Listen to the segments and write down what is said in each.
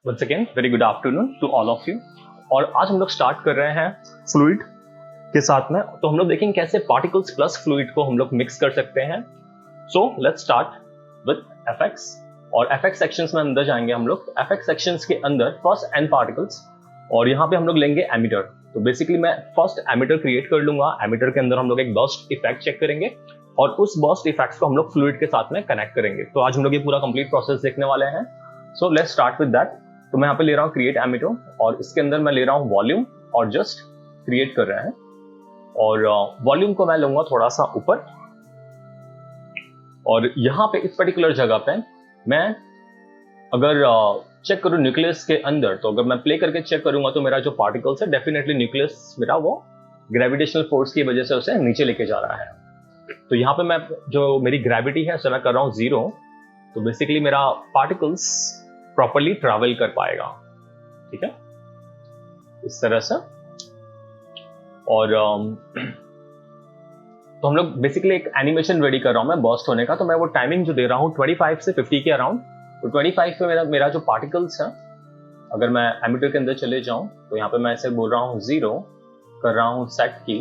Once again very good afternoon to all of you. और आज हम लोग स्टार्ट कर रहे हैं फ्लूइड के साथ में। तो हम लोग देखेंगे कैसे पार्टिकल्स प्लस फ्लूइड को हम लोग मिक्स कर सकते हैं। So let's start with FX. और एफएक्स सेक्शंस में अंदर जाएंगे हम लोग। एफएक्स सेक्शंस के अंदर फर्स्ट एन पार्टिकल्स, और यहाँ पे हम लोग लेंगे एमीटर। तो बेसिकली मैं फर्स्ट एमीटर क्रिएट कर लूंगा। एमीटर के अंदर हम लोग एक बर्स्ट इफेक्ट चेक करेंगे और उस बर्स्ट इफेक्ट्स को हम लोग फ्लूइड के साथ में कनेक्ट करेंगे। तो आज हम लोग ये पूरा कंप्लीट प्रोसेस देखने वाले हैं। So let's start with that. तो मैं यहाँ पे ले रहा हूँ क्रिएट एमीटर, और इसके अंदर मैं ले रहा हूँ वॉल्यूम और जस्ट क्रिएट कर रहे हैं। और वॉल्यूम को मैं लूंगा थोड़ा सा ऊपर, और यहाँ पे इस पर्टिकुलर जगह पे मैं अगर चेक करूँ न्यूक्लियस के अंदर, तो अगर मैं प्ले करके चेक करूंगा तो मेरा जो पार्टिकल्स है डेफिनेटली न्यूक्लियस मेरा वो ग्रेविटेशनल फोर्स की वजह से उसे नीचे लेके जा रहा है। तो यहाँ पे मैं जो मेरी ग्रेविटी है उसे मैं कर रहा हूँ 0। तो बेसिकली मेरा पार्टिकल्स प्रॉपर्ली ट्रैवल कर पाएगा, ठीक है, इस तरह से। और तो हम लोग बेसिकली एक एनिमेशन रेडी कर रहा हूं मैं बर्स्ट होने का। तो मैं वो टाइमिंग जो दे रहा हूं 25 से 50 के अराउंड। तो 25 पे मेरा जो पार्टिकल्स है, अगर मैं एमीटर के अंदर चले जाऊं तो यहाँ पे मैं ऐसे बोल रहा हूँ 0, कर रहा हूँ सेट की,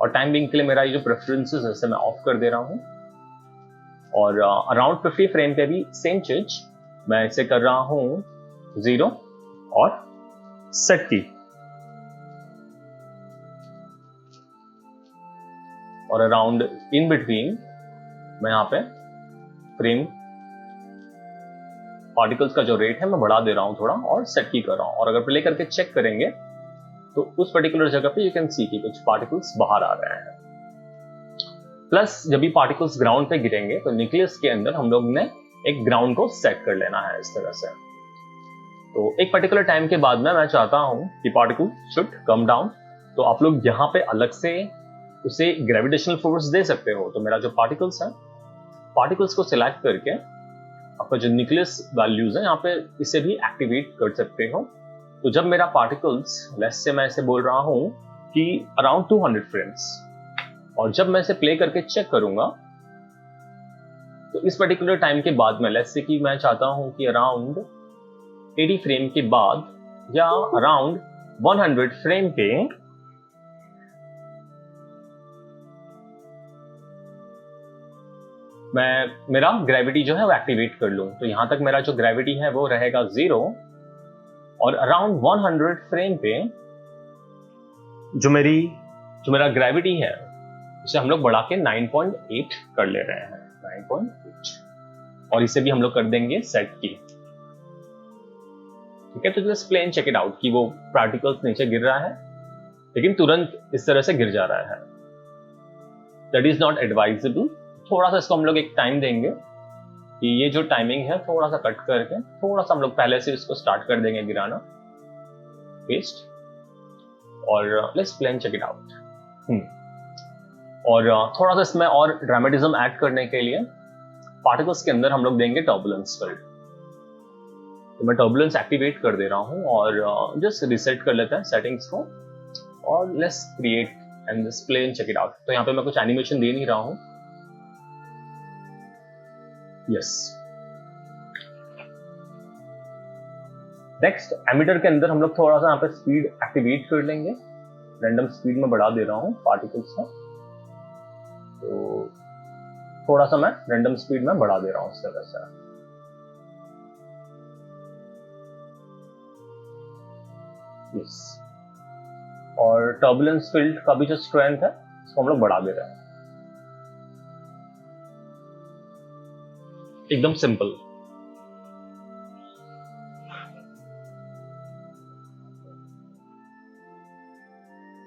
और टाइम बिंग के लिए मेरा ये जो प्रेफरेंसेस है मैं ऑफ कर दे रहा हूँ। और अराउंड 50 फ्रेम पे भी सेम चीज मैं इसे कर रहा हूं 0 और सेट की। और अराउंड इन बिटवीन मैं यहां पे फ्रेम पार्टिकल्स का जो रेट है मैं बढ़ा दे रहा हूं थोड़ा, और सेट की कर रहा हूं। और अगर प्ले करके चेक करेंगे तो उस पर्टिकुलर जगह पे यू कैन सी कि कुछ पार्टिकल्स बाहर आ रहे हैं। प्लस जब भी पार्टिकल्स ग्राउंड पे गिरेंगे तो न्यूक्लियस के अंदर हम लोग ने एक ग्राउंड को सेट कर लेना है इस तरह से। तो एक पर्टिकुलर टाइम के बाद में मैं चाहता हूं कि पार्टिकल शुड कम डाउन। तो आप लोग यहाँ पे अलग से उसे ग्रेविटेशनल फोर्स दे सकते हो। तो मेरा जो पार्टिकल्स है, पार्टिकल्स को सिलेक्ट करके आपका जो न्यूक्लियस वैल्यूज है यहाँ पे इसे भी एक्टिवेट कर सकते हो। तो जब मेरा पार्टिकल्स लेस से मैं इसे बोल रहा हूं कि अराउंड 200 फ्रेम्स, और जब मैं इसे प्ले करके चेक करूंगा तो इस पर्टिकुलर टाइम के बाद में लेट्स से कि मैं चाहता हूं कि अराउंड 80 फ्रेम के बाद या अराउंड 100 फ्रेम पे मैं मेरा ग्रेविटी जो है वो एक्टिवेट कर लूं। तो यहां तक मेरा जो ग्रेविटी है वो रहेगा 0, और अराउंड 100 फ्रेम पे जो मेरा ग्रेविटी है उसे हम लोग बढ़ा के 9.8 कर ले रहे हैं, 9.8। और इसे भी हम लोग कर देंगे सेट की, ठीक है। तो just play and check it out कि वो पार्टिकल्स नीचे गिर रहा है, लेकिन तुरंत इस तरह से गिर जा रहा है। That is not advisable. थोड़ा सा इसको हम लोग एक टाइम देंगे कि ये जो टाइमिंग है थोड़ा सा कट करके थोड़ा सा हम लोग पहले से इसको स्टार्ट कर देंगे गिराना, पेस्ट। और let's play and check it out. और थोड़ा सा इसमें और ड्रामेटिज्म ऐड करने के लिए पार्टिकल्स के अंदर हम लोग देंगे टर्बुलेंस फील्ड। तो मैं टर्बुलेंस एक्टिवेट कर दे रहा हूं, और जस्ट रिसेट कर लेते हैं सेटिंग्स को, और let's create and just play and check it out. तो यहाँ पे मैं कुछ एनिमेशन दे नहीं रहा हूं। यस, नेक्स्ट एमीटर के अंदर हम लोग थोड़ा सा यहाँ पे स्पीड एक्टिवेट कर लेंगे। रैंडम स्पीड में बढ़ा दे रहा हूं पार्टिकल्स का। तो थोड़ा सा मैं रैंडम स्पीड में बढ़ा दे रहा हूं इस तरह से। यस, और टर्बुलेंस फील्ड का भी जो स्ट्रेंथ है इसको हम लोग बढ़ा दे रहे हैं। एकदम सिंपल।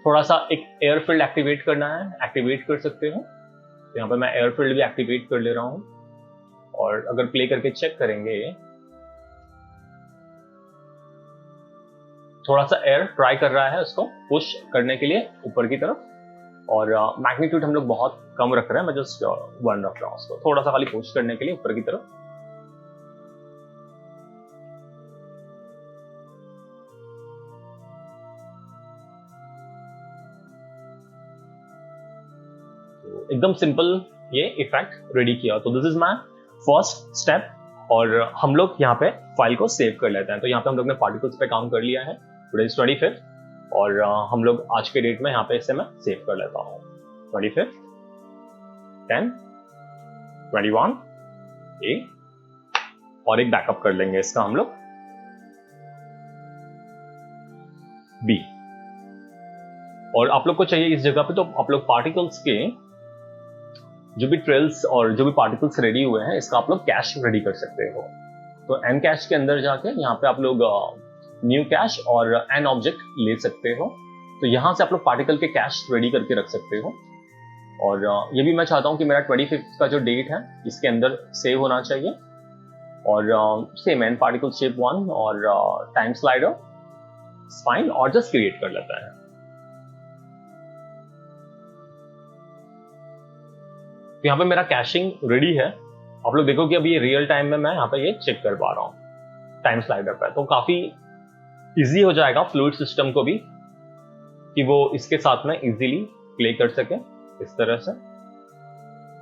थोड़ा सा एक एयर फील्ड एक्टिवेट करना है, एक्टिवेट कर सकते हो। तो यहाँ पे मैं एयर फील्ड भी एक्टिवेट कर ले रहा हूं, और अगर प्ले करके चेक करेंगे थोड़ा सा एयर ट्राई कर रहा है उसको पुश करने के लिए ऊपर की तरफ। और मैग्नीट्यूड हम लोग बहुत कम रख रहे हैं, मैं जस्ट 1 रख रहा हूं उसको, थोड़ा सा खाली पुश करने के लिए ऊपर की तरफ। एकदम सिंपल ये इफेक्ट रेडी किया। तो this is my first step और हम लोग यहाँ पे फाइल को सेव कर लेते हैं। तो यहाँ पे हम लोग ने पार्टिकल्स पे काम कर लिया है। टुडे इज 25 और हम लोग आज के डेट में यहाँ पे इसे मैं सेव कर लेता हूँ। 25, 10, 21 A और एक बैकअप कर लेंगे इसका हम लोग B। और आप लोग को चाहिए इस जगह पे, तो आप लोग पार्टिकल्स के जो भी ट्रेल्स और जो भी पार्टिकल्स रेडी हुए हैं इसका आप लोग कैश रेडी कर सकते हो। तो एन कैश के अंदर जाके यहाँ पे आप लोग न्यू कैश और एन ऑब्जेक्ट ले सकते हो। तो यहाँ से आप लोग पार्टिकल के कैश रेडी करके रख सकते हो। और ये भी मैं चाहता हूँ कि मेरा 25 का जो डेट है इसके अंदर सेव होना चाहिए। और सेम एन पार्टिकल शेप 1 और टाइम स्लाइडर फाइन और जस्ट क्रिएट कर लेता है। तो यहाँ पे मेरा कैशिंग रेडी है। आप लोग देखो कि अभी ये रियल टाइम में मैं यहाँ पे ये चेक कर पा रहा हूँ टाइम स्लाइडर पे। तो काफी इजी हो जाएगा फ्लूइड सिस्टम को भी कि वो इसके साथ में इजीली प्ले कर सके इस तरह से।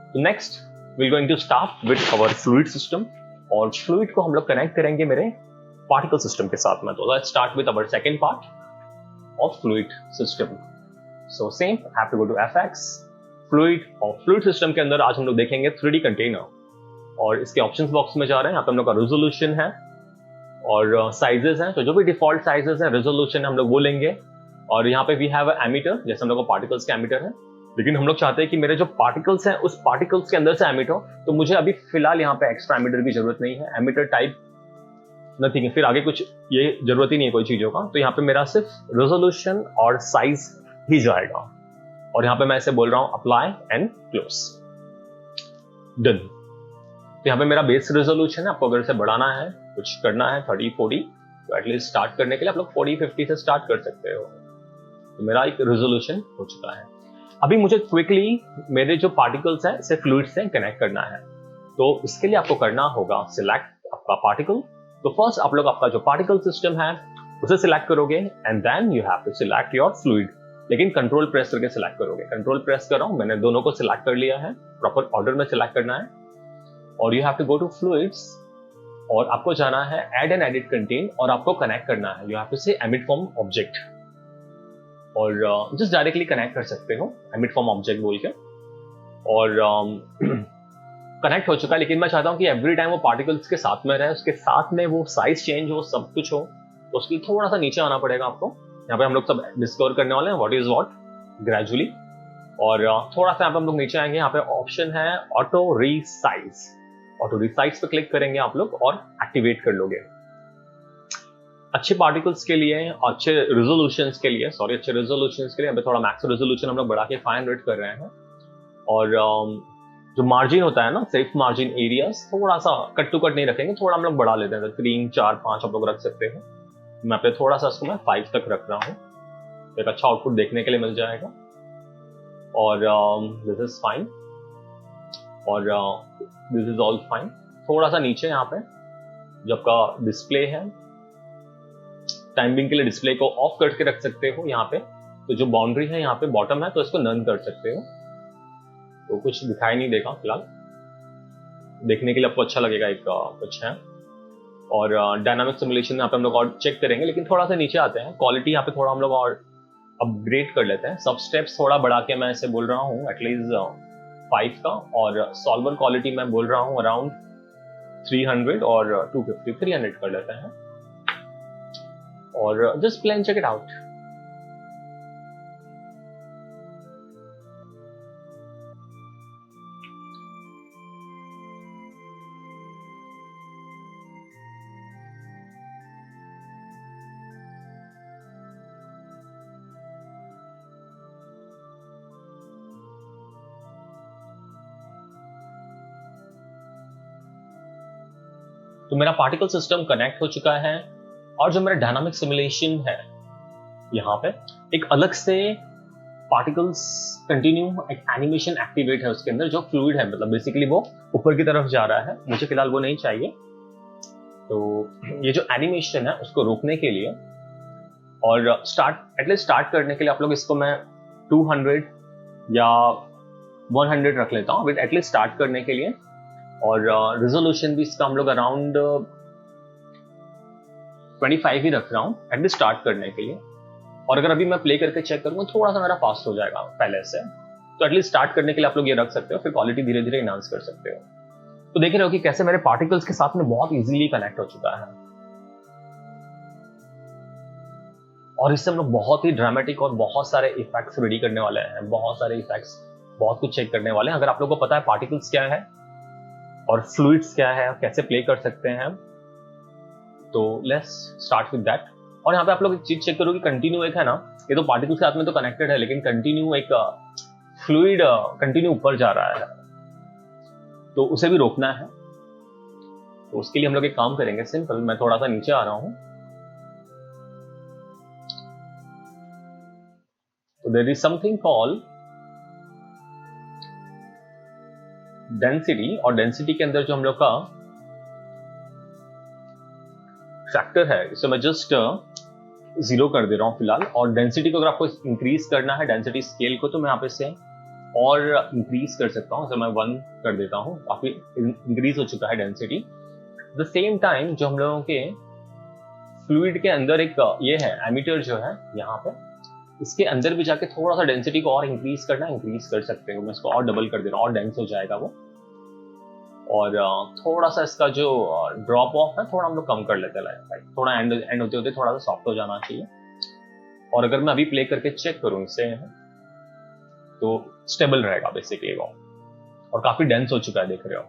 तो next we going to start with our fluid system और फ्लूइड को हम लोग कनेक्ट करेंगे मेरे पार्टिकल सिस्टम के साथ में। तो let's start with our second part of fluid system. So same have to go to FX fluid और फ्लूइड सिस्टम के अंदर आज हम लोग देखेंगे 3D कंटेनर और इसके ऑप्शंस बॉक्स में जा रहे हैं। यहाँ पे हम लोग का रेजोल्यूशन है और साइजेस हैं। तो जो भी डिफॉल्ट साइजेस है रेजोल्यूशन हम लोग वो लेंगे। और यहाँ पे वी हैव एमीटर, जैसे हम लोग को पार्टिकल्स के एमीटर है, लेकिन हम लोग चाहते हैं कि मेरे जो पार्टिकल्स हैं उस पार्टिकल्स के अंदर से एमिट हो। तो मुझे अभी फिलहाल यहाँ पे एक्स्ट्रा एमीटर की जरूरत नहीं है। एमीटर टाइप नथिंग है, फिर आगे कुछ ये जरूरत ही नहीं है कोई चीजों का। तो यहाँ पे मेरा सिर्फ रेजोल्यूशन और साइज ही जाएगा। और यहाँ पे मैं ऐसे बोल रहा हूं अप्लाई एंड क्लोज, डन। तो यहाँ पे मेरा बेस रेजोल्यूशन है। आपको अगर इसे बढ़ाना है, कुछ करना है 30, 40, तो एटलीस्ट स्टार्ट करने के लिए आप लोग 40, 50 से स्टार्ट कर सकते हो। तो मेरा एक रेजोल्यूशन हो चुका है। अभी मुझे क्विकली मेरे जो पार्टिकल्स है इसे फ्लूइड से कनेक्ट करना है। तो इसके लिए आपको करना होगा सिलेक्ट आपका पार्टिकल। तो फर्स्ट आप लोग आपका जो पार्टिकल सिस्टम है उसे सिलेक्ट करोगे and then you have to select your fluid. लेकिन कंट्रोल प्रेस करके सिलेक्ट करोगे। कंट्रोल प्रेस कर रहा हूं, मैंने दोनों को सिलेक्ट कर लिया है। प्रॉपर ऑर्डर में सिलेक्ट करना है और you have to go to fluids और आपको जाना है ऐड एंड एडिट कंटेन और आपको कनेक्ट करना है। यू हैव टू से एमिट फ्रॉम ऑब्जेक्ट और जस्ट डायरेक्टली कनेक्ट कर सकते हो एमिट फ्रॉम ऑब्जेक्ट बोल के। और कनेक्ट हो चुका है, लेकिन मैं चाहता हूं कि एवरी टाइम वो पार्टिकल्स के साथ में रहे, उसके साथ में वो साइज चेंज हो, सब कुछ हो। तो उसके लिए थोड़ा सा नीचे आना पड़ेगा आपको। यहाँ पे हम लोग सब डिस्कवर करने वाले हैं व्हाट इज व्हाट ग्रेजुअली। और थोड़ा सा यहाँ पे हम लोग नीचे आएंगे। यहाँ पे ऑप्शन है ऑटो रीसाइज। ऑटो रीसाइज पे क्लिक करेंगे आप लोग और एक्टिवेट कर लोगे। अच्छे पार्टिकल्स के लिए, अच्छे रेजोल्यूशंस के लिए, अच्छे रेजोल्यूशंस के लिए अभी थोड़ा मैक्स रेजोल्यूशन हम लोग बढ़ा के 500 कर रहे हैं। और जो मार्जिन होता है ना, सेफ मार्जिन एरियाज, थोड़ा सा कट टू कट नहीं रखेंगे, थोड़ा हम लोग बढ़ा लेते हैं। 3, 4, 5 आप लोग रख सकते हैं। मैं पे थोड़ा सा इसको मैं 5 तक रख रहा हूँ, एक अच्छा आउटपुट देखने के लिए मिल जाएगा। और दिस इज फाइन और दिस इज ऑल फाइन। थोड़ा सा नीचे यहाँ पे जो आपका डिस्प्ले है, टाइमिंग के लिए डिस्प्ले को ऑफ करके रख सकते हो यहाँ पे। तो जो बाउंड्री है यहाँ पे बॉटम है, तो इसको नन कर सकते हो। तो कुछ दिखाई नहीं देगा फिलहाल, देखने के लिए आपको अच्छा लगेगा, एक कुछ है। और डायनामिक सिमुलेशन में हम लोग और चेक करेंगे, लेकिन थोड़ा सा नीचे आते हैं। क्वालिटी यहाँ पे थोड़ा हम लोग और अपग्रेड कर लेते हैं। सब स्टेप्स थोड़ा बढ़ा के मैं ऐसे बोल रहा हूँ एटलीस्ट 5 का। और सॉल्वर क्वालिटी मैं बोल रहा हूँ अराउंड 300 और 250, 300 कर लेते हैं। और just play and check it out. तो मेरा पार्टिकल सिस्टम कनेक्ट हो चुका है और जो मेरा डायनामिक सिमुलेशन है यहाँ पे एक अलग से पार्टिकल्स कंटिन्यू एक एनिमेशन एक्टिवेट है उसके अंदर, जो फ्लूइड है, मतलब बेसिकली वो ऊपर की तरफ जा रहा है। मुझे फिलहाल वो नहीं चाहिए। तो ये जो एनिमेशन है उसको रोकने के लिए और एटलीस्ट स्टार्ट करने के लिए आप लोग इसको मैं 200 या 100 रख लेता हूँ एटलीस्ट स्टार्ट करने के लिए। और रिजोल्यूशन भी इसका हम लोग अराउंड 25 ही रख रहा हूँ एटलीस्ट स्टार्ट करने के लिए। और अगर अभी मैं प्ले करके चेक करूँगा थोड़ा सा मेरा फास्ट हो जाएगा पहले से, तो एटलीस्ट स्टार्ट करने के लिए आप लोग ये रख सकते हो, फिर क्वालिटी धीरे धीरे इनहांस कर सकते हो। तो देख रहे हो कि कैसे मेरे पार्टिकल्स के साथ में बहुत इजीली कनेक्ट हो चुका है, और इससे हम लोग बहुत ही ड्रामेटिक और बहुत सारे इफेक्ट्स रेडी करने वाले हैं, बहुत सारे इफेक्ट्स, बहुत कुछ चेक करने वाले हैं। अगर आप लोगों को पता है पार्टिकल्स क्या है और फ्लूइड्स क्या है, कैसे प्ले कर सकते हैं, तो लेट्स स्टार्ट विद दैट। और यहाँ पे आप लोग एक चीज चेक करो कि कंटिन्यू एक है ना, ये तो पार्टिकल्स के साथ में तो कनेक्टेड है, लेकिन कंटिन्यू एक फ्लूइड कंटिन्यू ऊपर जा रहा है, तो उसे भी रोकना है। तो उसके लिए हम लोग एक काम करेंगे सिंपल, मैं थोड़ा सा नीचे आ रहा हूं, तो there is something called density, और डेंसिटी के अंदर जो हम लोग का फैक्टर है इसे मैं जस्ट 0 कर दे रहा हूं फिलहाल। और डेंसिटी को अगर आपको इंक्रीज करना है, डेंसिटी स्केल को, तो मैं यहाँ पे से और इंक्रीज कर सकता हूं, तो मैं 1 कर देता हूं, काफी इंक्रीज हो चुका है density. At the same time जो हम लोगों के फ्लूइड के अंदर एक ये है एमीटर जो है यहाँ पे, इसके अंदर भी जाके थोड़ा सा डेंसिटी को और इंक्रीज करना, इंक्रीज कर सकते हो। मैं इसको और डबल कर दे रहा हूँ, और डेंस हो जाएगा वो। और थोड़ा सा इसका जो ड्रॉप ऑफ है थोड़ा हम लोग कम कर लेते हैं, लाइक थोड़ा एंड होते होते थोड़ा सा सॉफ्ट हो जाना चाहिए। और अगर मैं अभी प्ले करके चेक करूं इसे, तो स्टेबल रहेगा बेसिकली वो, और काफी डेंस हो चुका है, देख रहे हो।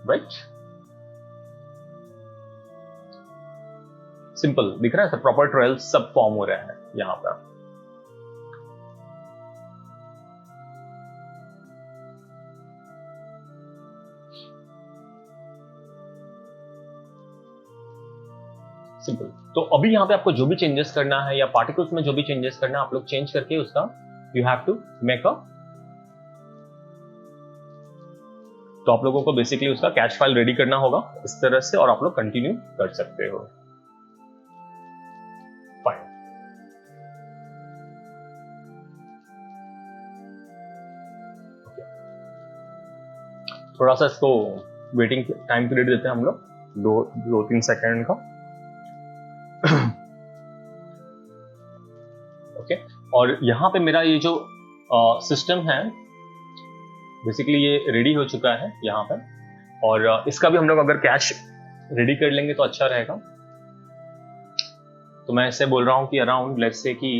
राइट, सिंपल दिख रहा है, प्रॉपर ट्रेल्स सब फॉर्म हो रहे हैं यहां पर। सिंपल। तो अभी यहाँ पे आपको जो भी चेंजेस करना है, या पार्टिकल्स में जो भी चेंजेस करना है, आप लोग चेंज करके उसका you have to make a, तो आप लोगों को बेसिकली उसका कैच फाइल रेडी करना होगा इस तरह से, और आप लोग कंटिन्यू कर सकते हो। फाइन, थोड़ा सा इसको वेटिंग टाइम पीरियड देते हैं हम लोग, 2-3 सेकेंड का। ओके, और यहाँ पे मेरा ये जो सिस्टम है बेसिकली ये रेडी हो चुका है यहाँ पे, और इसका भी हम लोग अगर कैश रेडी कर लेंगे तो अच्छा रहेगा। तो मैं इससे बोल रहा हूँ कि अराउंड लेट्स से कि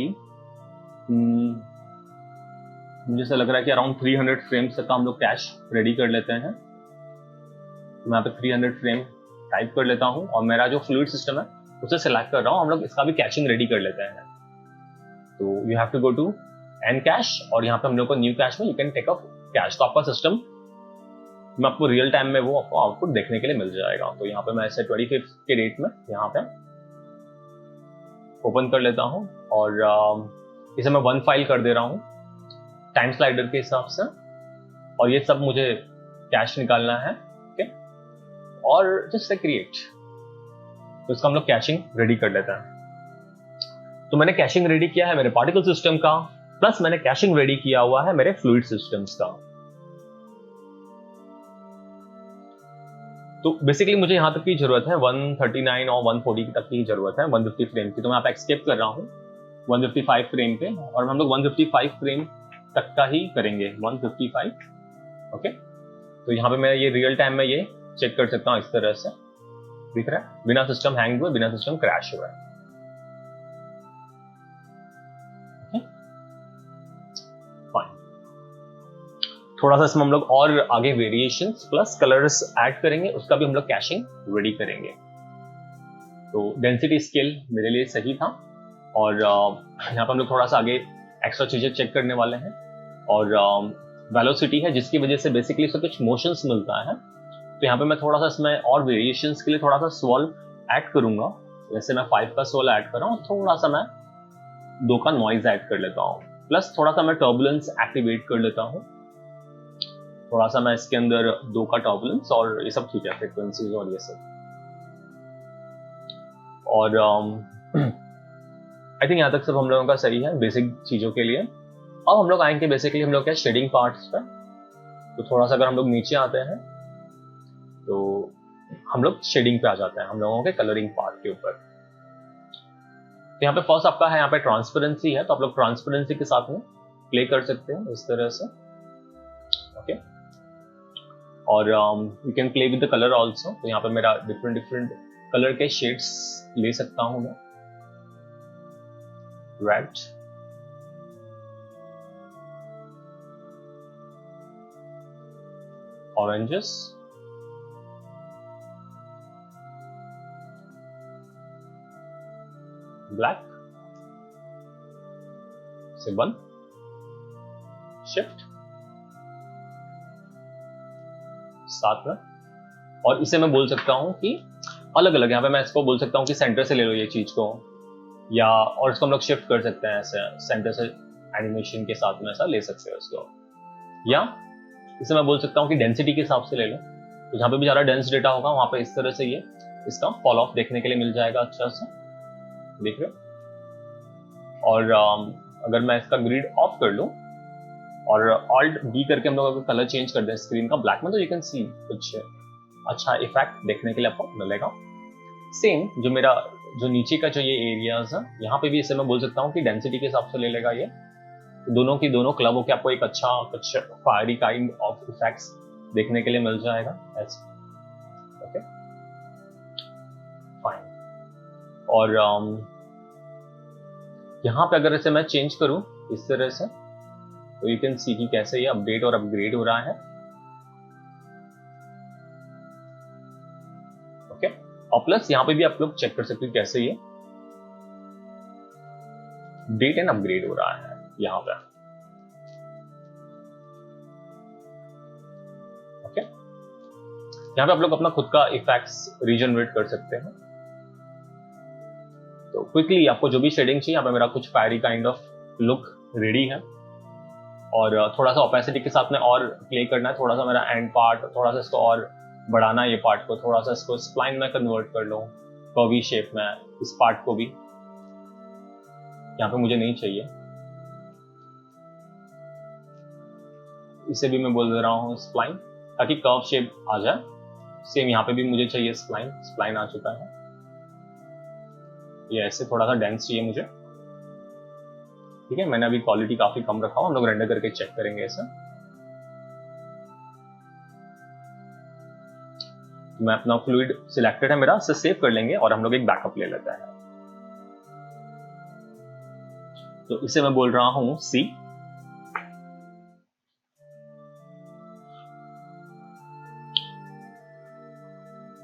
मुझे ऐसा लग रहा है कि अराउंड 300 फ्रेम्स तक का हम लोग कैश रेडी कर लेते हैं। तो मैं यहाँ पे 300 फ्रेम टाइप कर लेता हूँ, और मेरा जो फ्लूइड सिस्टम है उसे सिलेक्ट कर रहा हूँ, हम लोग इसका भी कैशिंग रेडी कर लेते हैं। तो you have to go to N cache, और यहाँ पे हम लोग को न्यू कैश में you can take a cache. तो आपका सिस्टम में आपको रियल टाइम में वो आपको आउटपुट देखने के लिए मिल जाएगा। तो यहाँ पे मैं ऐसे 25 के डेट में यहाँ पे ओपन कर लेता हूँ, और इसे मैं 1 फाइल कर दे रहा हूँ टाइम स्लाइडर के हिसाब से, और ये सब मुझे कैश निकालना है। ओके, और जस्ट से क्रिएट, तो इसका हम लोग कैशिंग रेडी कर लेते हैं। तो मैंने कैशिंग रेडी किया है मेरे पार्टिकल सिस्टम का, प्लस मैंने कैशिंग रेडी किया हुआ है मेरे फ्लूइड सिस्टम्स का। तो बेसिकली मुझे यहां तक की जरूरत है 139 और 140 तक की जरूरत है, 150 फ्रेम की। तो मैं यहाँ पे एक्सकेप कर रहा हूँ 155 फ्रेम पे, और हम लोग 155 फ्रेम तक का ही करेंगे, 155। ओके, तो यहाँ पे मैं ये रियल टाइम में ये चेक कर सकता हूँ, इस तरह से दिख रहा है, बिना सिस्टम हैंग हुए, बिना सिस्टम क्रैश हुआ है। थोड़ा सा इसमें हम लोग और आगे वेरिएशंस प्लस कलर्स ऐड करेंगे, उसका भी हम लोग कैशिंग रेडी करेंगे। तो डेंसिटी स्केल मेरे लिए सही था, और यहाँ पर हम लोग थोड़ा सा आगे एक्स्ट्रा चीजें चेक करने वाले हैं, और वेलोसिटी है जिसकी वजह से बेसिकली इसको कुछ मोशंस मिलता है। तो यहाँ पे मैं थोड़ा सा इसमें और वेरिएशंस के लिए थोड़ा सा स्वॉल ऐड करूंगा। जैसे मैं 5 का स्वॉल ऐड कर रहा हूँ, थोड़ा सा मैं 2 का नॉइज ऐड कर लेता हूँ, प्लस थोड़ा सा मैं टर्बुलेंस एक्टिवेट कर लेता हूँ, थोड़ा सा मैं इसके अंदर 2 का टर्बुलेंस और ये सब चीजें फ्रीक्वेंसीज और ये सब। और आई थिंक यहाँ तक सब हम लोगों का सही है बेसिक चीज़ों के लिए। अब हम लोग आएंगे बेसिकली हम लोग क्या शेडिंग पार्ट्स पे। तो थोड़ा सा अगर हम लोग नीचे आते हैं तो हम लोग शेडिंग पे आ जाते हैं हम लोगों के कलरिंग पार्ट के ऊपर। तो यहाँ पे फर्स्ट आपका है यहाँ पे ट्रांसपेरेंसी है, तो आप लोग ट्रांसपेरेंसी के साथ में प्ले कर सकते हैं इस तरह से। ओके, और you can play with the colour also. तो यहाँ पे मेरा डिफरेंट डिफरेंट कलर के शेड्स ले सकता हूं मैं। रेड, ऑरेंजेस, ब्लैक से 1 शिफ्ट 7 में। और इसे मैं बोल सकता हूं कि अलग अलग, यहाँ पे मैं इसको बोल सकता हूं कि सेंटर से ले लो ये चीज को, या और इसको हम लोग शिफ्ट कर सकते हैं ऐसे सेंटर से एनिमेशन के साथ में ऐसा ले सकते हो इसको। या इसे मैं बोल सकता हूं कि डेंसिटी के हिसाब से ले लो, तो जहां पे भी ज्यादा डेंस डेटा होगा वहां पे इस तरह से ये इसका फॉल ऑफ देखने के लिए मिल जाएगा अच्छा से, देख रहे हो। और अगर मैं इसका ग्रिड ऑफ कर लूं और ऑल्ट बी करके हम लोग अगर कलर चेंज कर दें स्क्रीन का ब्लैक में, तो यू कैन सी कुछ अच्छा इफेक्ट देखने के लिए आपको मिलेगा। सेम जो नीचे का जो ये एरियाज है यहाँ पे भी इसे मैं बोल सकता हूँ कि डेंसिटी के हिसाब से ले लेगा ये, दोनों की दोनों क्लब होकर आपको एक अच्छा कुछ फायरी काइंड ऑफ इफेक्ट्स देखने के लिए मिल जाएगा ऐसे। Okay fine. और यहाँ पे अगर इसे मैं चेंज करूं इस तरह से, तो यू कैन सी कि कैसे ये अपडेट और अपग्रेड हो रहा है। ओके, और प्लस यहाँ पे भी आप लोग चेक कर सकते हो कैसे ये अपडेट एंड अपग्रेड हो रहा है यहाँ पे। ओके, यहाँ पे आप लोग अपना खुद का इफेक्ट्स रीजनरेट कर सकते हैं। तो क्विकली आपको जो भी शेडिंग चाहिए, यहाँ पे मेरा कुछ fiery kind of look ready है। और थोड़ा सा ओपेसिटी के साथ में और प्ले करना है, थोड़ा सा मेरा एंड पार्ट, थोड़ा सा इसको और बढ़ाना है ये पार्ट को, थोड़ा सा इसको स्प्लाइन में कन्वर्ट कर लो कर्वी शेप में, इस पार्ट को भी यहाँ पे मुझे नहीं चाहिए, इसे भी मैं बोल दे रहा हूँ स्प्लाइन, ताकि कर्व शेप आ जाए। सेम यहाँ पे भी मुझे चाहिए स्प्लाइन आ चुका है। ये ऐसे थोड़ा सा डेंस चाहिए मुझे, ठीक है। मैंने अभी क्वालिटी काफी कम रखा हुआ, हम लोग रेंडर करके चेक करेंगे इसे। मैं अपना फ्लूइड सिलेक्टेड है मेरा, इसे सेव कर लेंगे और हम लोग एक बैकअप ले लेते हैं। तो इसे मैं बोल रहा हूं सी,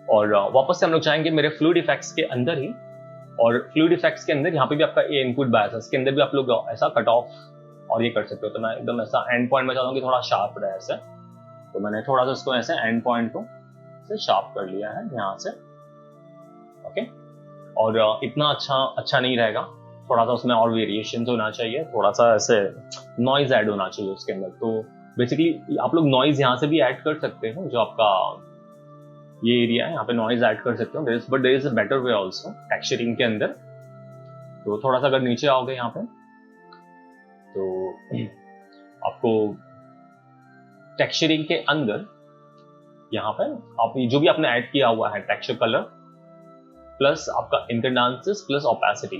और वापस से हम लोग जाएंगे मेरे फ्लूइड इफेक्ट्स के अंदर ही, और फ्लूइड इफेक्ट्स के अंदर यहाँ पे भी आपका ये इनपुट बायस है, इसके अंदर भी आप लोग ऐसा कट ऑफ और ये कर सकते हो। तो मैं एकदम ऐसा एंड पॉइंट में चाहता हूँ कि थोड़ा शार्प रहे ऐसे, तो मैंने थोड़ा सा इसको ऐसे एंड पॉइंट को से शार्प कर लिया है यहाँ से। ओके, और इतना अच्छा नहीं रहेगा, थोड़ा सा उसमें और वेरिएशन होना चाहिए, थोड़ा सा ऐसे नॉइज ऐड होना चाहिए उसके अंदर। तो बेसिकली आप लोग नॉइज यहाँ से भी ऐड कर सकते हो, जो आपका ये एरिया है यहाँ पे नॉइज ऐड कर सकते हो, but there is a better way also texturing के अंदर। तो थोड़ा सा अगर नीचे आओगे यहाँ पे, तो आपको टेक्सचरिंग के अंदर यहाँ पे आप जो भी आपने ऐड किया हुआ है टेक्सचर कलर प्लस आपका इंटरडांसेस प्लस ओपेसिटी,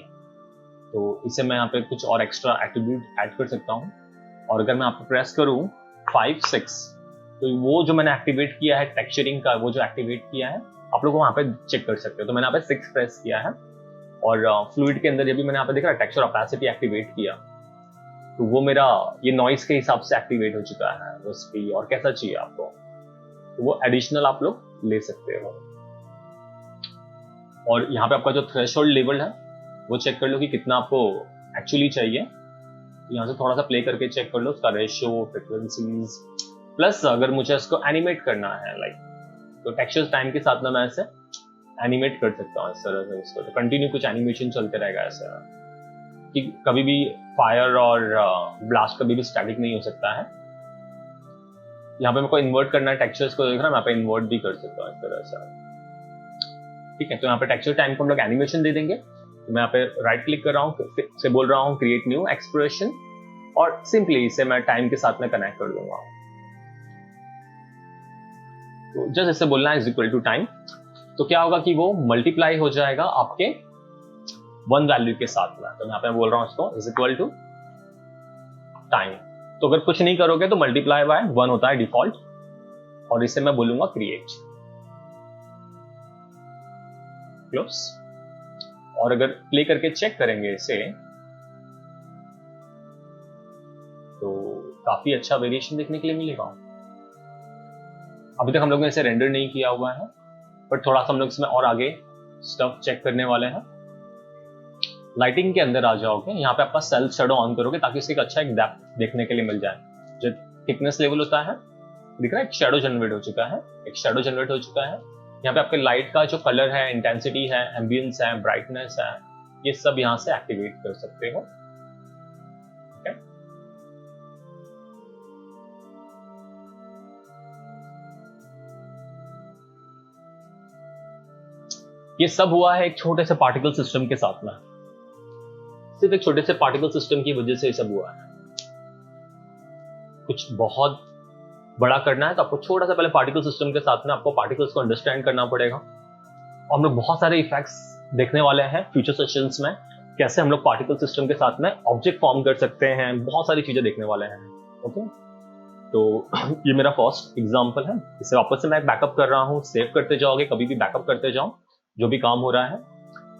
तो इसे मैं यहाँ पे कुछ और एक्स्ट्रा एट्रीब्यूट ऐड कर सकता हूँ। और अगर मैं आपको प्रेस करूँ 5, 6, तो वो जो मैंने एक्टिवेट किया है टेक्सचरिंग का, वो जो एक्टिवेट किया है आप लोग वहां पे चेक कर सकते हो। तो मैंने यहाँ पे 6 प्रेस किया है, और फ्लूइड के अंदर जब भी मैंने यहाँ पे देखा टेक्सचर ओपेसिटी एक्टिवेट किया, तो वो मेरा ये नॉइज के हिसाब से एक्टिवेट हो चुका है उस पे। और कैसा चाहिए आपको, तो वो एडिशनल आप लोग ले सकते हो। और यहाँ पे आपका जो थ्रेशोल्ड लेवल है वो चेक कर लो कि कितना आपको एक्चुअली चाहिए। यहाँ से थोड़ा सा प्ले करके चेक कर लो उसका रेशियो, फ्रीक्वेंसीज, प्लस अगर मुझे इसको एनिमेट करना है तो टेक्सचर्स टाइम के साथ में मैं ऐसे एनिमेट कर सकता हूँ इस तरह से इसको। तो कंटिन्यू कुछ एनिमेशन चलते रहेगा ऐसे, कि कभी भी फायर और ब्लास्ट कभी भी स्टैटिक नहीं हो सकता है। यहाँ पे मेरे को इन्वर्ट करना है टेक्सचर्स को, देख रहा है मैं यहाँ पे इन्वर्ट भी कर सकता हूँ इस तरह से। ठीक है, तो यहाँ पे टेक्सचर टाइम को हम लोग एनिमेशन दे देंगे। तो मैं यहाँ पे राइट क्लिक कर रहा हूँ, फिर से बोल रहा हूँ क्रिएट न्यू एक्सप्रेशन, और सिंपली इसे मैं टाइम के साथ में कनेक्ट कर दूंगा। तो जस्ट इसे बोलना है इज इक्वल टू टाइम, तो क्या होगा कि वो मल्टीप्लाई हो जाएगा आपके 1 वैल्यू के साथ में। तो यहाँ पे बोल रहा हूँ इसको इज इक्वल टू टाइम। तो अगर कुछ नहीं करोगे तो मल्टीप्लाई बाय 1 होता है डिफॉल्ट, और इसे मैं बोलूंगा क्रिएट क्लोज। और अगर प्ले करके चेक करेंगे इसे तो काफी अच्छा वेरिएशन देखने के लिए मिलेगा। अभी तक हम लोग ने इसे रेंडर नहीं किया हुआ है, बट थोड़ा सा हम लोग इसमें और आगे स्टफ चेक करने वाले हैं। लाइटिंग के अंदर आ जाओगे, यहाँ पे आपका सेल्फ शैडो ऑन करोगे ताकि इससे एक अच्छा एक डेप्थ देखने के लिए मिल जाए। जो थिकनेस लेवल होता है दिख रहा है, एक शैडो जनरेट हो चुका है, एक शैडो जनरेट हो चुका है। यहाँ पे आपके लाइट का जो कलर है, इंटेंसिटी है, एम्बियंस है, ब्राइटनेस है, ये सब यहाँ से एक्टिवेट कर सकते हो। ये सब हुआ है एक छोटे से पार्टिकल सिस्टम के साथ में। सिर्फ एक छोटे से पार्टिकल सिस्टम की वजह से ये सब हुआ है। कुछ बहुत बड़ा करना है तो आपको छोटा सा पहले पार्टिकल सिस्टम के साथ में आपको पार्टिकल्स को अंडरस्टैंड करना पड़ेगा। और हम लोग बहुत सारे इफेक्ट्स देखने वाले हैं फ्यूचर सेशंस में, कैसे हम लोग पार्टिकल सिस्टम के साथ में ऑब्जेक्ट फॉर्म कर सकते हैं, बहुत सारी चीजें देखने वाले हैं। ओके, तो ये मेरा फर्स्ट एग्जांपल है। इसे वापस से मैं बैकअप कर रहा हूँ, सेव करते जाओगे, कभी भी बैकअप करते जाओ जो भी काम हो रहा है।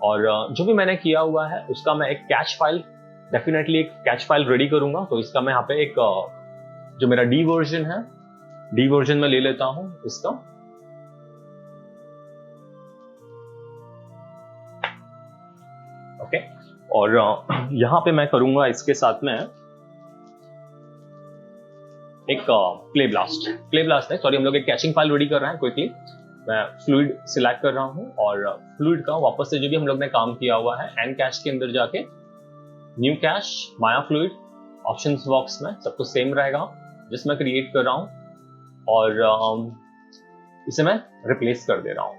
और जो भी मैंने किया हुआ है उसका मैं एक कैच फाइल, डेफिनेटली एक कैच फाइल रेडी करूंगा। तो इसका मैं यहाँ पे एक जो मेरा डी वर्जन है, डी वर्जन में ले लेता हूं इसका। ओके, और यहां पे मैं करूंगा इसके साथ में एक प्ले ब्लास्ट है, सॉरी, हम लोग एक कैचिंग फाइल रेडी कर रहे हैं क्विकली। मैं फ्लूइड सिलेक्ट कर रहा हूं और फ्लूइड का वापस से जो भी हम लोग ने काम किया हुआ है एन कैश के अंदर जाके new cache Maya fluid options box में सब कुछ सेम रहेगा जिसमें क्रिएट कर रहा हूं, और इसे मैं रिप्लेस कर दे रहा हूं।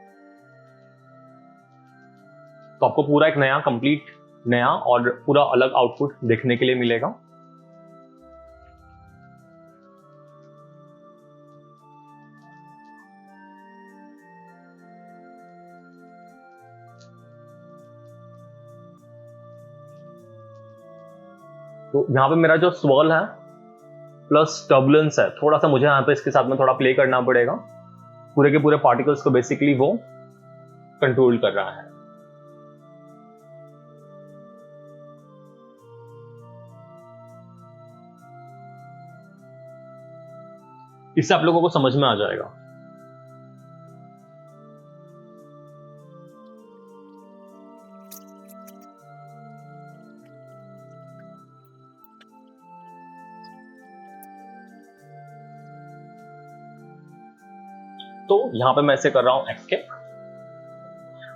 तो आपको पूरा एक नया कंप्लीट नया और पूरा अलग आउटपुट देखने के लिए मिलेगा। तो यहाँ पे मेरा जो स्वर्ल है प्लस टर्बुलेंस है, थोड़ा सा मुझे यहाँ पे इसके साथ में थोड़ा प्ले करना पड़ेगा। पूरे के पूरे पार्टिकल्स को बेसिकली वो कंट्रोल कर रहा है। इससे आप लोगों को समझ में आ जाएगा। तो यहां पे मैं ऐसे कर रहा हूं एस्केप,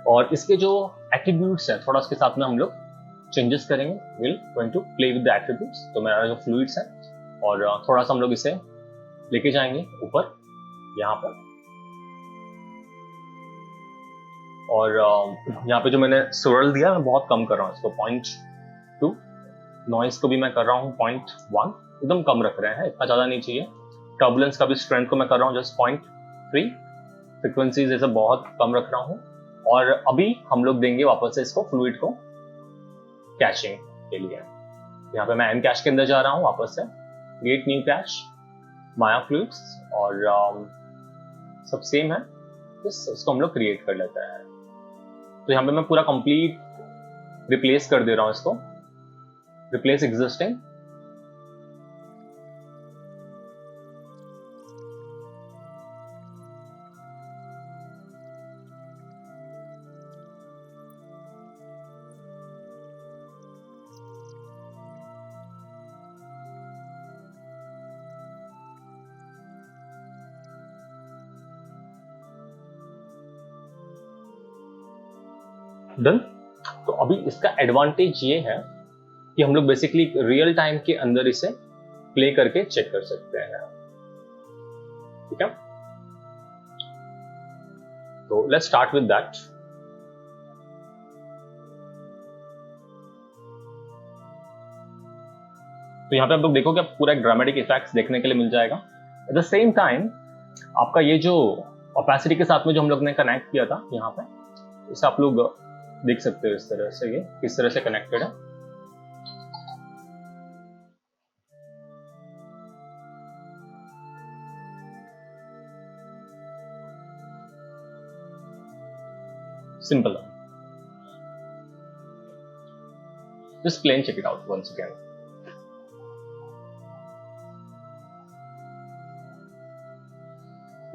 और इसके जो एट्रीब्यूट्स है थोड़ा उसके साथ में हम लोग चेंजेस करेंगे। Will going to play with the attributes. तो मेरा जो फ्लूइड्स है और थोड़ा सा हम लोग इसे लेके जाएंगे ऊपर यहाँ पर, और यहाँ पे जो मैंने swirl दिया मैं बहुत कम कर रहा हूँ इसको, 0.2। नॉइस को भी मैं कर रहा हूँ 0.1, एकदम कम रख रहे हैं, इतना ज्यादा नहीं चाहिए। टर्बुलेंस का भी स्ट्रेंथ को मैं कर रहा हूँ जस्ट 0.3। फ्रिक्वेंसीज जैसे बहुत कम रख रहा हूँ। और अभी हम लोग देंगे वापस से इसको फ्लूइड को कैशिंग के लिए। यहाँ पे मैं एन कैश के अंदर जा रहा हूँ वापस से, क्रिएट न्यू कैश माया फ्लूइड्स, और सब सेम है, इसको हम लोग क्रिएट कर लेते हैं। तो यहाँ पे मैं पूरा कंप्लीट रिप्लेस कर दे रहा हूँ इसको, रिप्लेस एग्जिस्टिंग। डन। तो अभी इसका एडवांटेज ये है कि हम लोग बेसिकली रियल टाइम के अंदर इसे प्ले करके चेक कर सकते हैं। ठीक है, तो लेट्स स्टार्ट विद दैट। तो यहाँ पे आप लोग देखोगे पूरा एक ड्रामेटिक इफेक्ट्स देखने के लिए मिल जाएगा। एट द सेम टाइम आपका ये जो ओपेसिटी के साथ में जो हम लोग ने कनेक्ट किया था यहाँ पे, इसे आप लोग देख सकते हो इस तरह से, ये किस तरह से कनेक्टेड है। सिंपल है, just plain check it out once again.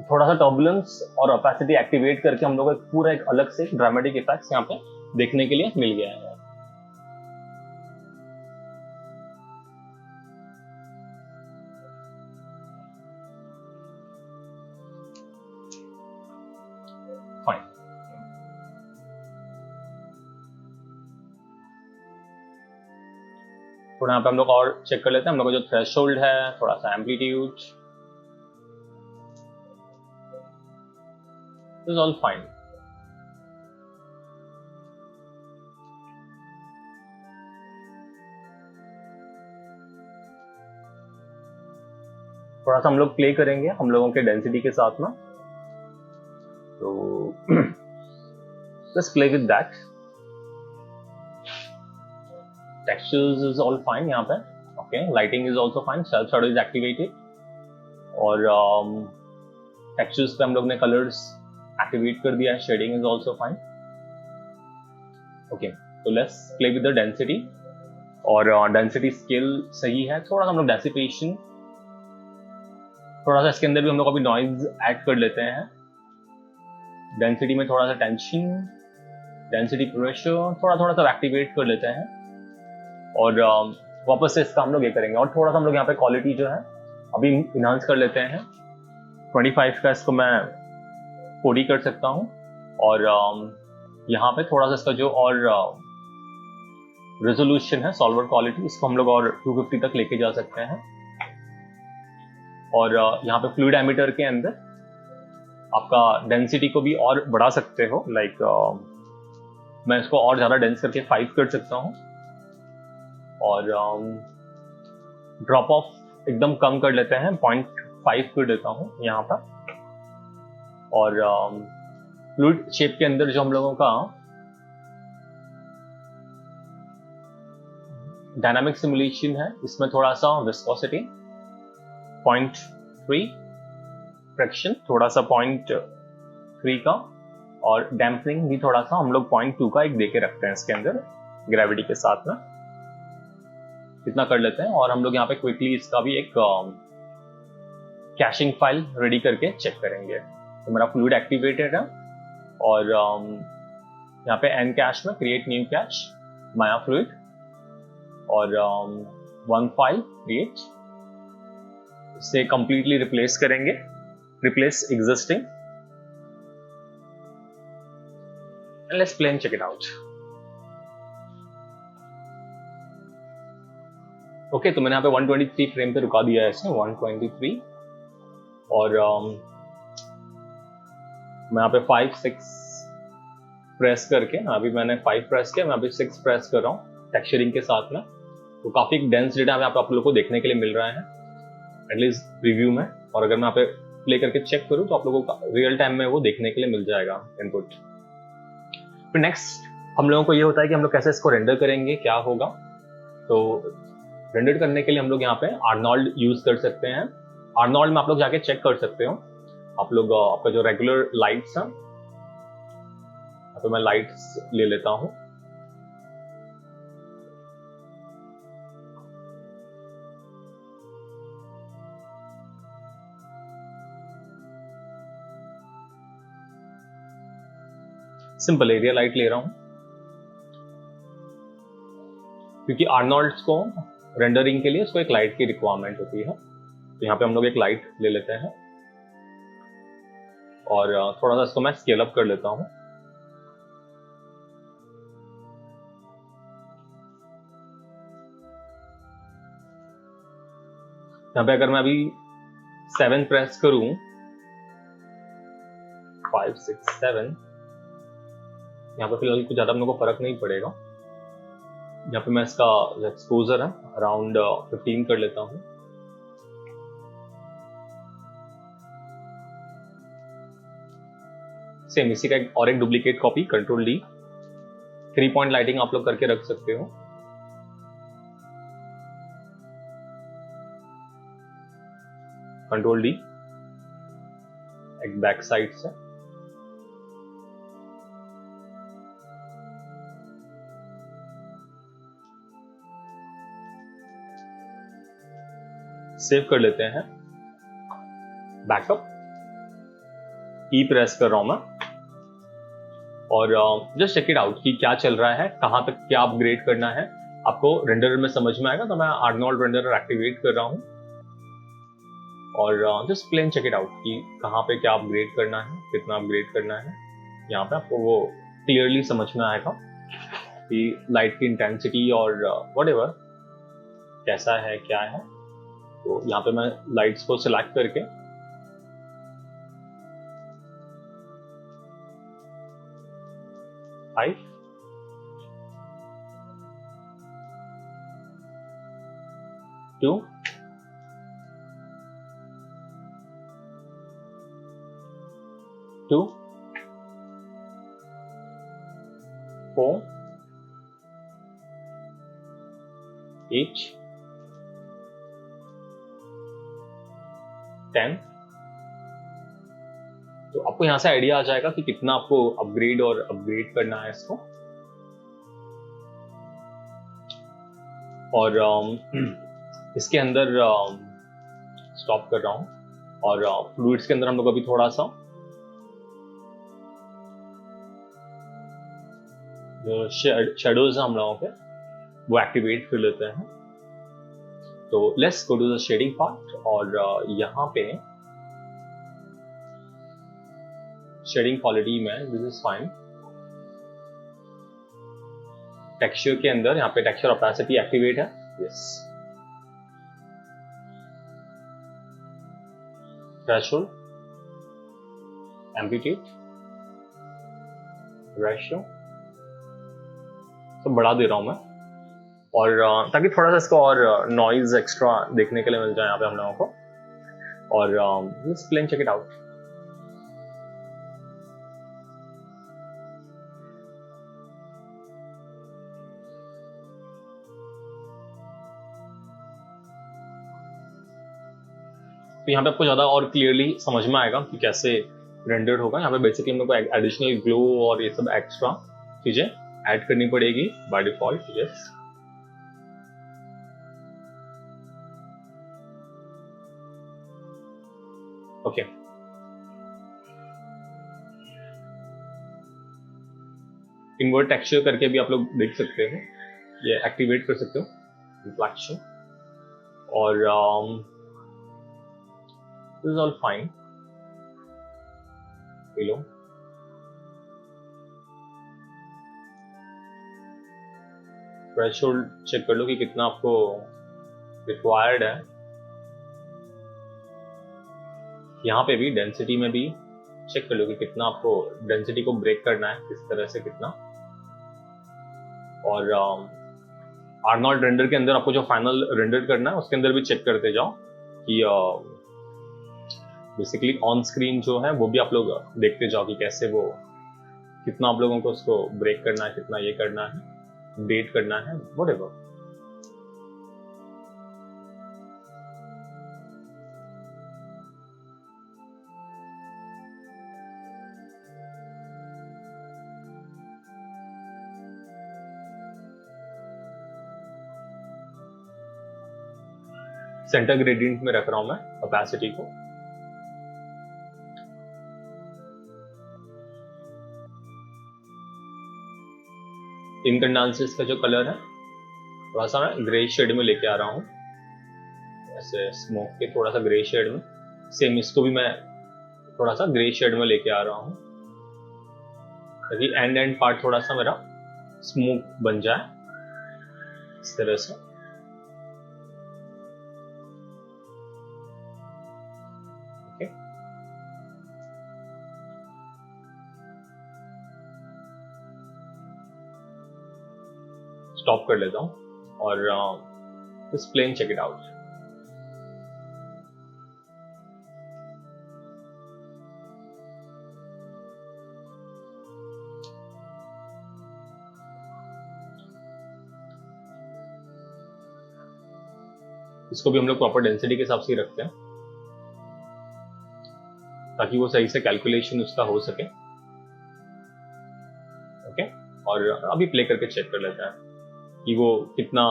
थोड़ा सा टर्बुलेंस और ओपेसिटी एक्टिवेट करके हम लोग को पूरा एक अलग से ड्रामेटिक इफेक्ट्स यहाँ पे देखने के लिए मिल गया है। फाइन, थोड़ा यहाँ पे हम लोग और चेक कर लेते हैं। हम लोग का जो थ्रेशोल्ड है, थोड़ा सा एम्पलीट्यूड, इज ऑल फाइन। थोड़ा सा हम लोग प्ले करेंगे हम लोगों के डेंसिटी के साथ में, तो just play with that. Textures is all fine यहाँ पे, okay. Lighting is also fine, self shadow is activated, और टेक्सचर्स पे हम लोग ने कलर्स एक्टिवेट कर दिया है, shading is also fine, okay. तो let's play with the density, और डेंसिटी स्केल सही है। थोड़ा सा हम लोग डेसिपेशन, थोड़ा सा इसके अंदर भी हम लोग अभी नॉइज ऐड कर लेते हैं। डेंसिटी में थोड़ा सा टेंशन, डेंसिटी प्रेशर थोड़ा थोड़ा सा एक्टिवेट कर लेते हैं, और वापस से इसका हम लोग ये करेंगे। और थोड़ा सा हम लोग यहाँ पे क्वालिटी जो है अभी इनहांस कर लेते हैं। 25 का इसको मैं 40 कर सकता हूँ, और यहाँ पे थोड़ा सा इसका जो और रेजोल्यूशन है, सॉल्वर क्वालिटी, इसको हम लोग और 250 तक लेके जा सकते हैं। और यहाँ पे फ्लूइड एमीटर के अंदर आपका डेंसिटी को भी और बढ़ा सकते हो, लाइक मैं इसको और ज़्यादा डेंस करके 5 कर सकता हूँ, और ड्रॉप ऑफ एकदम कम कर लेते हैं, 0.5 कर देता हूँ यहाँ पर। और फ्लूइड शेप के अंदर जो हम लोगों का डायनामिक सिमुलेशन है, इसमें थोड़ा सा विस्कोसिटी 0.3, फ्रिक्शन थोड़ा सा 0.3 का, और डैम्पनिंग भी थोड़ा सा हम लोग 0.2 का एक देके रखते हैं इसके अंदर ग्रेविटी के साथ में, इतना कर लेते हैं। और हम लोग यहाँ पे क्विकली इसका भी एक कैशिंग फाइल रेडी करके चेक करेंगे। तो मेरा फ्लूइड एक्टिवेटेड है, और यहाँ पे एन कैश में create new cache Maya fluid, और वन फाइल क्रिएट, इसे कंप्लीटली रिप्लेस करेंगे, replace existing, and let's play and check it out. Okay, तो मैंने यहाँ पे 123 फ्रेम पे रुका दिया है इसे, 123, और मैं यहाँ पे 5, 6 प्रेस करके, अभी मैंने 5 प्रेस किया, मैं अभी 6 प्रेस कर रहा हूँ टेक्सचरिंग के साथ में। तो काफी डेंस डेटा यहाँ पे आप लोगों को देखने के लिए मिल रहा है, एटलीस्ट रिव्यू में। और अगर मैं यहाँ पे प्ले करके चेक करूँ तो आप लोगों को रियल टाइम में वो देखने के लिए मिल जाएगा इनपुट। फिर नेक्स्ट हम लोगों को ये होता है कि हम लोग कैसे इसको रेंडर करेंगे, क्या होगा। तो रेंडर करने के लिए हम लोग यहाँ पे आर्नोल्ड यूज कर सकते हैं। आर्नोल्ड में आप लोग जाके चेक कर सकते हो, आप लोग आपका जो रेगुलर लाइट्स है, तो मैं लाइट्स ले लेता हूं। सिंपल एरिया लाइट ले रहा हूं, क्योंकि आर्नोल्ड्स को रेंडरिंग के लिए उसको एक लाइट की रिक्वायरमेंट होती है। तो यहाँ पे हम लोग एक लाइट ले लेते हैं, और थोड़ा सा इसको मैं स्केल अप कर लेता हूं। यहाँ पे अगर मैं अभी 7 प्रेस करूं, 5, 6, 7, यहाँ पे फिलहाल कुछ ज्यादा हम लोग को फर्क नहीं पड़ेगा। यहाँ पे मैं इसका एक्सपोजर है अराउंड 15 कर लेता हूँ। सेम इसी का और एक duplicate copy control D, 3 point lighting आप लोग करके रख सकते हो। कंट्रोल डी एक बैक साइड से, सेव कर लेते हैं। बैकअप ई प्रेस कर रहा हूं मैं और जस्ट चेक इट आउट कि क्या चल रहा है, कहां तक क्या अपग्रेड करना है। आपको रेंडर में समझ में आएगा, तो मैं आर्नोल्ड रेंडर एक्टिवेट कर रहा हूं और just play and check it out कि कहां पे क्या अपग्रेड करना है, कितना अपग्रेड करना है। यहाँ पे आपको वो क्लियरली समझ में आएगा कि लाइट की इंटेंसिटी और व्हाटएवर कैसा है क्या है। तो यहाँ पे मैं लाइट्स को सिलेक्ट करके फाइव, 2, 2, 4, 8, 10। तो आपको यहां से आइडिया आ जाएगा कि कितना आपको अपग्रेड और अपग्रेड करना है इसको। और इसके अंदर स्टॉप कर रहा हूं और फ्लूइड्स के अंदर हम लोग अभी थोड़ा सा जो शेडोज है हम लोगों के वो एक्टिवेट कर लेते हैं। तो let's go to the shading part और यहाँ पे शेडिंग क्वालिटी में दिस इज फाइन। टेक्सचर के अंदर यहाँ पे टेक्सचर ओपेसिटी एक्टिवेट है, यस। थ्रेशोल्ड, एम्प्लीट्यूड, रेशियो सब बढ़ा दे रहा हूं मैं और ताकि थोड़ा सा इसको और नॉइज एक्स्ट्रा देखने के लिए मिल जाए यहाँ पे हम लोगों को। और just play and check it out. तो यहाँ पे आपको ज्यादा और क्लियरली समझ में आएगा कि कैसे रेंडर्ड होगा। यहाँ पे बेसिकली हम लोग को एडिशनल ग्लो और ये सब एक्स्ट्रा चीजें ऐड करनी पड़ेगी by default, yes. Okay, invert texture करके भी आप लोग देख सकते हो, ये एक्टिवेट कर सकते हो रिफ्लेक्शन और दिस इज ऑल फाइन। लो थ्रेशोल्ड चेक कर लो कि कितना आपको रिक्वायर्ड है। यहाँ पे भी डेंसिटी में भी चेक कर लो कि कितना आपको डेंसिटी को ब्रेक करना है, किस तरह से कितना। और आर्नोल्ड रेंडर के अंदर आपको जो फाइनल रेंडर करना है उसके अंदर भी चेक करते जाओ कि बेसिकली ऑन स्क्रीन जो है वो भी आप लोग देखते जाओ कि कैसे वो कितना आप लोगों को उसको ब्रेक करना है, कितना ये करना है, अपडेट करना है, व्हाटएवर। सेंटर ग्रेडियंट में रख रहा हूं मैं ओपेसिटी को। इनकंडेंसेस का जो कलर है थोड़ा सा मैं ग्रे शेड में लेके आ रहा हूँ, ऐसे स्मोक के थोड़ा सा ग्रे शेड में। सेम इसको भी मैं थोड़ा सा ग्रे शेड में लेके आ रहा हूँ ताकि एंड पार्ट थोड़ा सा मेरा स्मोक बन जाए इस तरह से। स्टॉप कर लेता हूँ और इस प्लेन चेक इट आउट। इसको भी हम लोग प्रॉपर डेंसिटी के हिसाब से ही रखते हैं ताकि वो सही से कैलकुलेशन उसका हो सके। ओके, और अभी प्ले करके चेक कर लेते हैं कि वो कितना।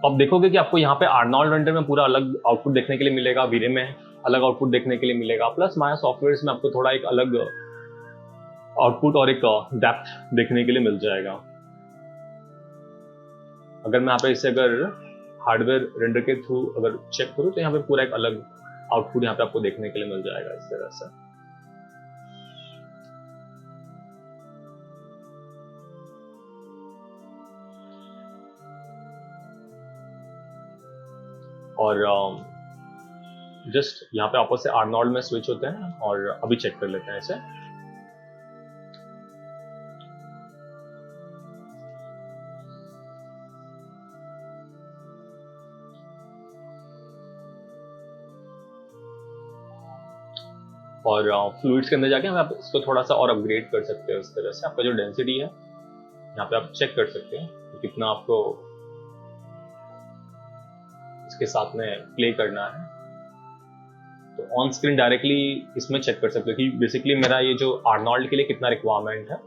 आप देखोगे कि आपको यहाँ पे आर्नोल्ड रेंडर में पूरा अलग आउटपुट देखने के लिए मिलेगा, वीरे में अलग आउटपुट देखने के लिए मिलेगा, प्लस माया सॉफ्टवेयर में आपको थोड़ा एक अलग आउटपुट और एक डेप्थ देखने के लिए मिल जाएगा। अगर मैं यहाँ पे इसे अगर हार्डवेयर रेंडर के थ्रू अगर चेक करूँ तो यहाँ पे पूरा एक अलग आउटपुट यहाँ पे आपको देखने के लिए मिल जाएगा इस तरह से। और जस्ट यहाँ पे आपस से आर्नोल्ड में स्विच होते हैं और अभी चेक कर लेते हैं इसे। और फ्लूइड्स के अंदर जाके हम आप इसको थोड़ा सा और अपग्रेड कर सकते हैं इस तरह से। आपका जो डेंसिटी है यहाँ पे आप चेक कर सकते हैं कि कितना आपको इसके साथ में प्ले करना है। तो ऑन स्क्रीन डायरेक्टली इसमें चेक कर सकते हो कि बेसिकली मेरा ये जो आर्नोल्ड के लिए कितना रिक्वायरमेंट है